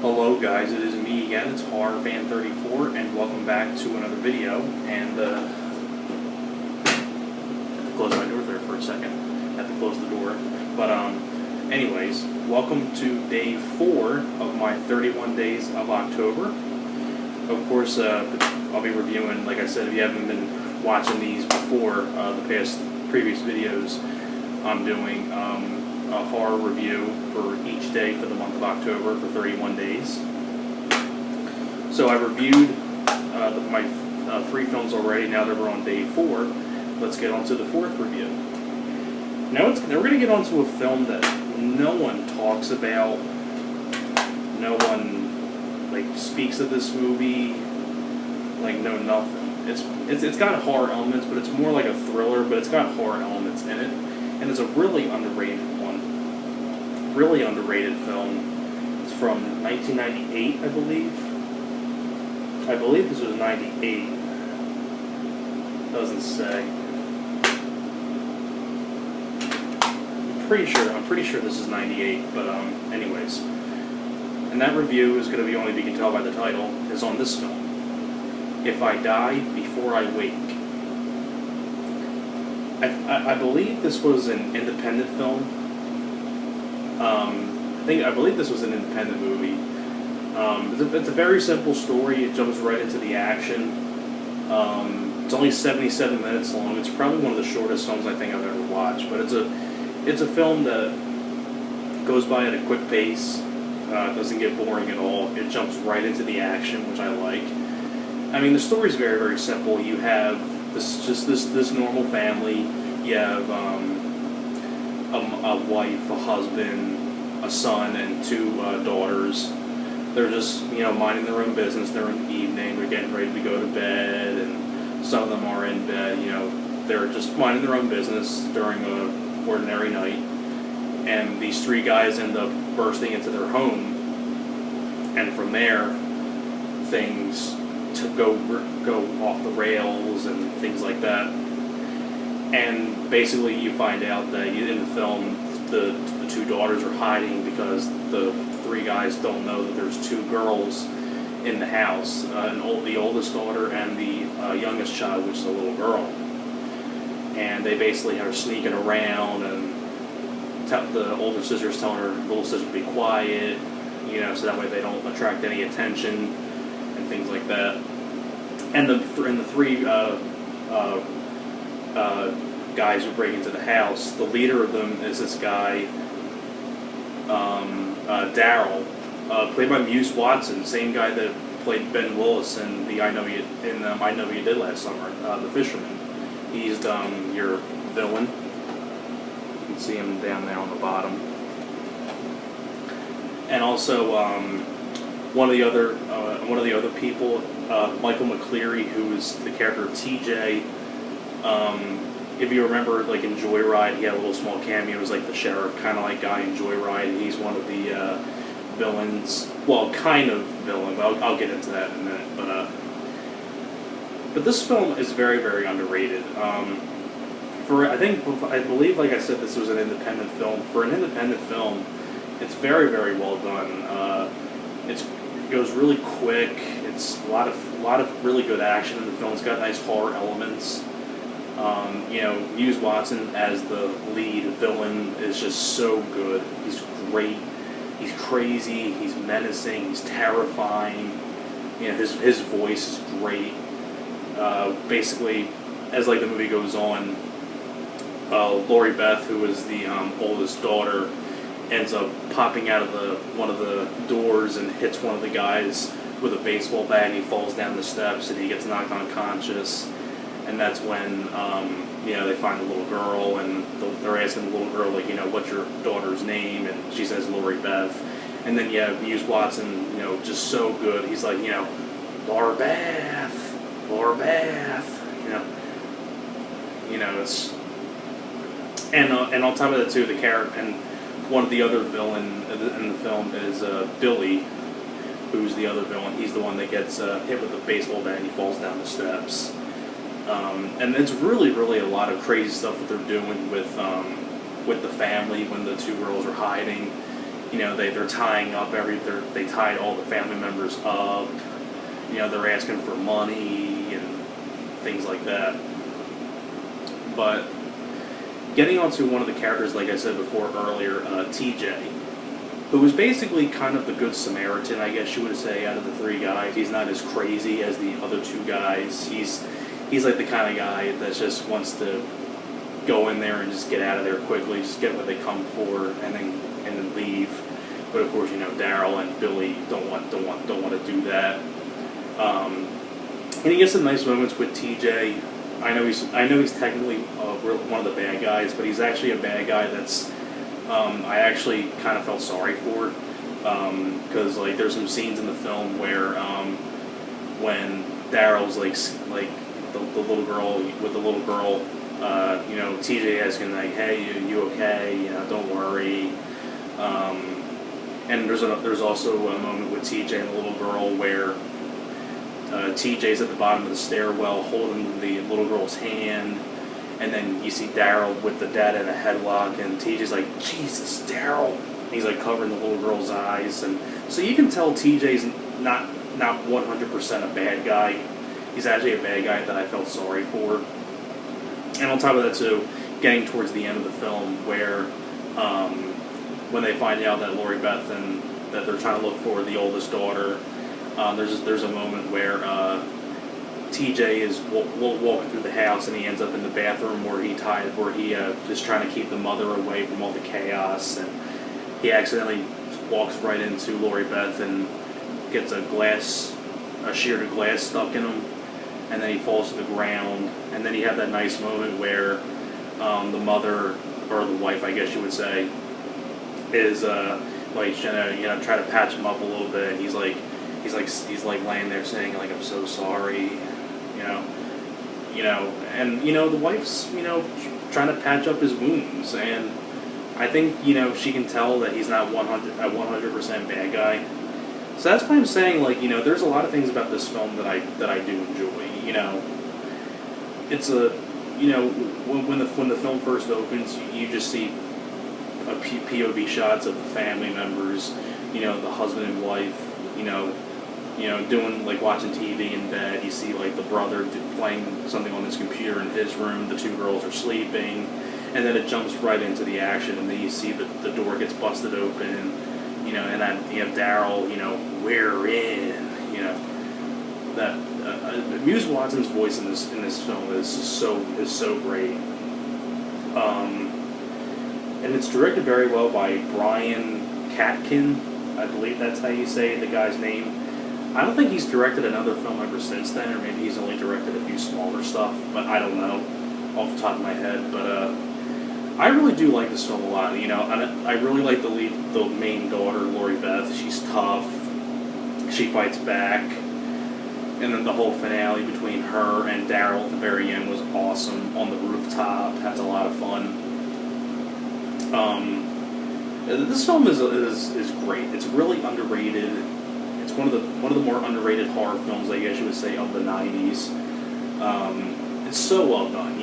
Hello guys, it is me again, it's HorrorFan34, and welcome back to another video. And I have to close my door there for a second. I have to close the door. But anyways, welcome to day 4 of my 31 days of October. Of course, I'll be reviewing, like I said, if you haven't been watching these before, the previous videos, I'm doing a horror review for each day for the month of October for 31 days. So I reviewed my 3 films already. Now that we're on day 4, let's get on to the 4th review. Now we're going to get onto a film that no one talks about. No one speaks of this movie. No nothing. It's got horror elements, but it's more like a thriller. But it's got horror elements in it, and it's a really underrated one. Really underrated film. It's from 1998, I believe. I believe this was 98. Doesn't say. I'm pretty sure this is 98, but anyways. And that review is going to be, only if you can tell by the title, is on this film. If I Die Before I Wake. I believe this was an independent film. I believe this was an independent movie. It's a very simple story. It jumps right into the action. It's only 77 minutes long. It's probably one of the shortest films I think I've ever watched. But it's a film that goes by at a quick pace. It doesn't get boring at all. It jumps right into the action, which I like. I mean, the story's very, very simple. You have this normal family. You have a wife, a husband, a son, and 2 daughters. They're just, minding their own business. They're in the evening. They're getting ready to go to bed, and some of them are in bed. They're just minding their own business during an ordinary night. And these 3 guys end up bursting into their home, and from there, things go off the rails and things like that. And basically, you find out that in the film, the 2 daughters are hiding because the 3 guys don't know that there's 2 girls in the house, the oldest daughter and the youngest child, which is a little girl. And they basically are sneaking around, and the older sister's telling her little sister to be quiet, so that way they don't attract any attention and things like that. And the 3 guys who break into the house, the leader of them is this guy, Daryl, played by Muse Watson, same guy that played Ben Willis in I Know You Did Last Summer, The Fisherman. He's your villain. You can see him down there on the bottom. And also one of the other people, Michael McCleary, who is the character of TJ. If you remember, in Joyride, he had a little small cameo. It was the sheriff kind of guy in Joyride. He's one of the villains. Well, kind of villain, but I'll get into that in a minute. But this film is very, very underrated. I believe, like I said, this was an independent film. For an independent film, it's very, very well done. It goes really quick. It's a lot of really good action in the film. It's got nice horror elements. Muse Watson as the lead villain is just so good. He's great. He's crazy. He's menacing. He's terrifying. His voice is great. Basically, as the movie goes on, Lori Beth, who is the oldest daughter, ends up popping out of one of the doors and hits one of the guys with a baseball bat, and he falls down the steps and he gets knocked unconscious. And that's when they find the little girl, and they're asking the little girl what's your daughter's name, and she says Lori Beth. And then you have Muse Watson, just so good. He's Laura Beth, Laura Beth. It's and on top of that too, the character and one of the other villain in the film is Billy, who's the other villain. He's the one that gets hit with a baseball bat and he falls down the steps. And it's really, really a lot of crazy stuff that they're doing with the family when the 2 girls are hiding. they're tying up they tied all the family members up. They're asking for money and things like that. But getting onto one of the characters, like I said before earlier, TJ, who was basically kind of the good Samaritan, I guess you would say, out of the three guys. He's not as crazy as the other two guys. He's like the kind of guy that just wants to go in there and just get out of there quickly, just get what they come for, and then leave. But of course, Daryl and Billy don't want to do that. And he gets some nice moments with TJ. I know he's technically one of the bad guys, but he's actually a bad guy that's I actually kind of felt sorry for, because there's some scenes in the film where when Daryl's like the little girl with the little girl, TJ asking like, hey, you okay? Don't worry. And there's also a moment with TJ and the little girl where TJ's at the bottom of the stairwell holding the little girl's hand, and then you see Daryl with the dad in a headlock, and TJ's like, Jesus, Daryl! He's like covering the little girl's eyes, and so you can tell TJ's not 100% a bad guy. He's actually a bad guy that I felt sorry for. And on top of that too, getting towards the end of the film where when they find out that Lori Beth and that they're trying to look for the oldest daughter, there's a moment where TJ is walking through the house and he ends up in the bathroom where he is trying to keep the mother away from all the chaos, and he accidentally walks right into Lori Beth and gets a sheet of glass stuck in him, and then he falls to the ground. And then you have that nice moment where the mother, or the wife, I guess you would say, is try to patch him up a little bit. And he's like laying there saying like, I'm so sorry, and the wife's trying to patch up his wounds, and I think she can tell that he's not 100% bad guy. So that's why I'm saying there's a lot of things about this film that I do enjoy. It's a when the film first opens, you just see POV shots of the family members, the husband and wife, doing watching TV in bed. You see the brother playing something on his computer in his room. The two girls are sleeping, and then it jumps right into the action, and then you see the door gets busted open, and then you have Daryl, we're in, that Muse Watson's voice in this film is so great. And it's directed very well by Brian Katkin. I believe that's how you say the guy's name. I don't think he's directed another film ever since then, or maybe he's only directed a few smaller stuff, but I don't know off the top of my head. But I really do like this film a lot. I really like the main daughter, Lori Beth. She's tough. She fights back. And then the whole finale between her and Daryl at the very end was awesome. On the rooftop, has a lot of fun. This film is great. It's really underrated. It's one of the more underrated horror films, I guess you would say, of the '90s. It's so well done.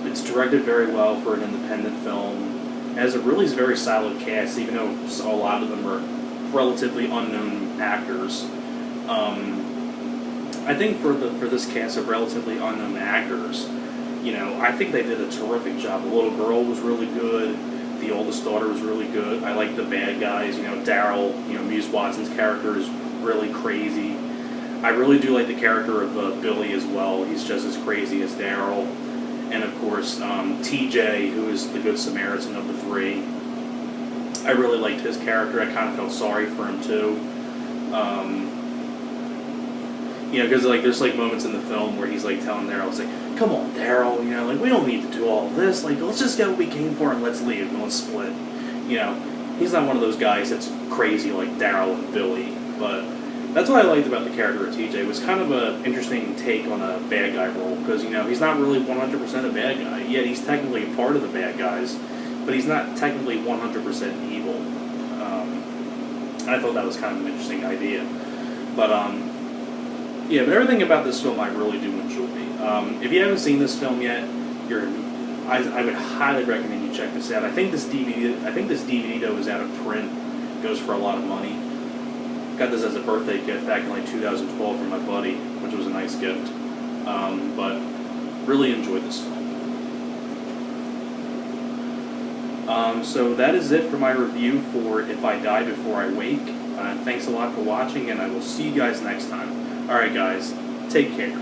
It's directed very well for an independent film. It has a really very solid cast, even though a lot of them are relatively unknown actors. I think for this cast of relatively unknown actors, I think they did a terrific job. The little girl was really good. The oldest daughter was really good. I like the bad guys. Daryl, Muse Watson's character is really crazy. I really do like the character of Billy as well. He's just as crazy as Daryl. And of course, TJ, who is the good Samaritan of the three. I really liked his character. I kind of felt sorry for him too. Because there's moments in the film where he's telling Daryl, it's come on, Daryl, we don't need to do all this. Let's just get what we came for and let's leave and let's split. He's not one of those guys that's crazy like Daryl and Billy. But that's what I liked about the character of TJ. It was kind of an interesting take on a bad guy role, because he's not really 100% a bad guy. Yet he's technically a part of the bad guys, but he's not technically 100% evil. I thought that was kind of an interesting idea. But yeah, but everything about this film I really do enjoy. If you haven't seen this film yet, you're I would highly recommend you check this out. I think this DVD though is out of print. It goes for a lot of money. Got this as a birthday gift back in like 2012 from my buddy, which was a nice gift. But really enjoyed this film. So that is it for my review for If I Die Before I Wake. Thanks a lot for watching, and I will see you guys next time. Alright guys, take care.